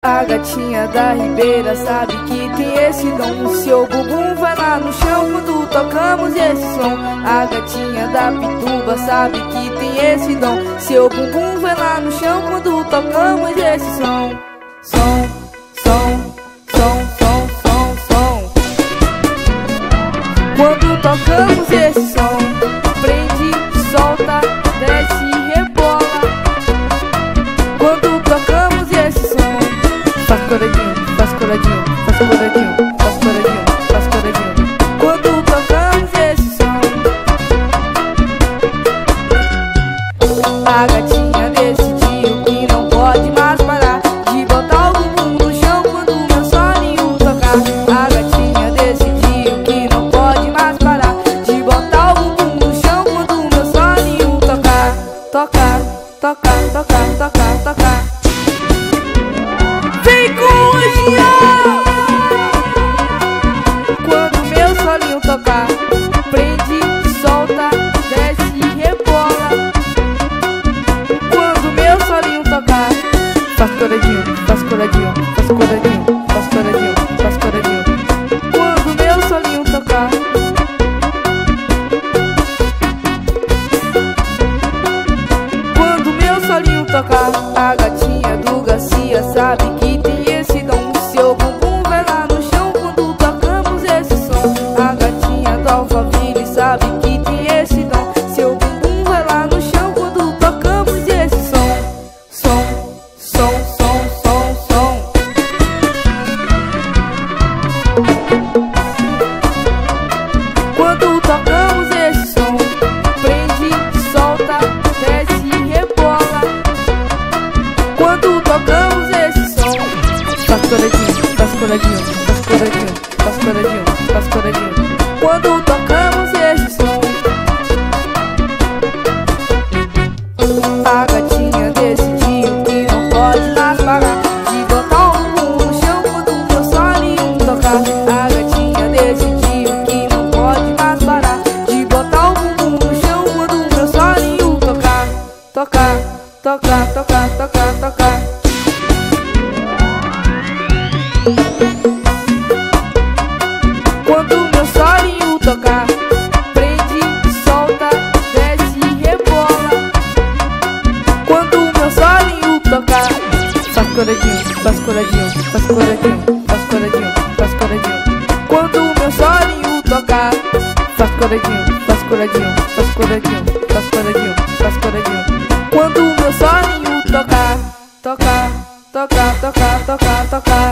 A gatinha da Ribeira sabe que tem esse dom. Seu bumbum vai lá no chão quando tocamos esse som. A gatinha da Pituba sabe que tem esse dom. Seu bumbum vai lá no chão quando tocamos esse som. Som, som, som, som, som, som. Quando tocamos esse som, prende, solta, desce e rebola. Quando tocamos esse som, faz coradinho, faz coradinho, faz coradinho, faz coradinho, faz coradinho. Quando tocamos esse som, a gatinha decidiu que não pode mais parar de botar o bumbum no chão quando o meu solinho tocar. A gatinha decidiu que não pode mais parar de botar o bumbum no chão quando o meu solinho tocar. Tocar, tocar, tocar, tocar, tocar. Vem com o anjinho! Quando meu solinho tocar, prende, solta, desce e rebola. Quando meu solinho tocar, faz coradinho, faz coradinho, faz coradinho, faz coradinho, faz coradinho. Quando meu solinho tocar, quando meu solinho tocar, a gatinha do Garcia sabe que tem esse dom. Seu bumbum vai lá no chão quando tocamos esse som. A gatinha do Alphaville sabe que tem esse dom. Seu bumbum vai lá no chão quando tocamos esse som. Som, som, som, som, som. Quando tocamos esse som, prende, solta, desce e rebola. Quando tocamos esse som, faz coradinho, faz coradinho, faz coradinho, faz coradinho, faz coradinho. Quando tocamos esse som, a gatinha decidiu que não pode mais parar de botar o bumbum no chão quando o meu solinho tocar. A gatinha decidiu que não pode mais parar de botar o bumbum no chão quando o meu solinho tocar. Tocar, tocar, tocar, tocar, tocar. Quando meu solinho tocar, prende, solta, desce e rebola. Quando meu solinho tocar, faz coradinho, faz coradinho, faz coradinho, faz coradinho, faz coradinho. Quando meu solinho tocar, faz coradinho, faz coradinho, faz coradinho, faz coradinho, faz coradinho. Quando meu solinho tocar, tocar, tocar, tocar, tocar, tocar.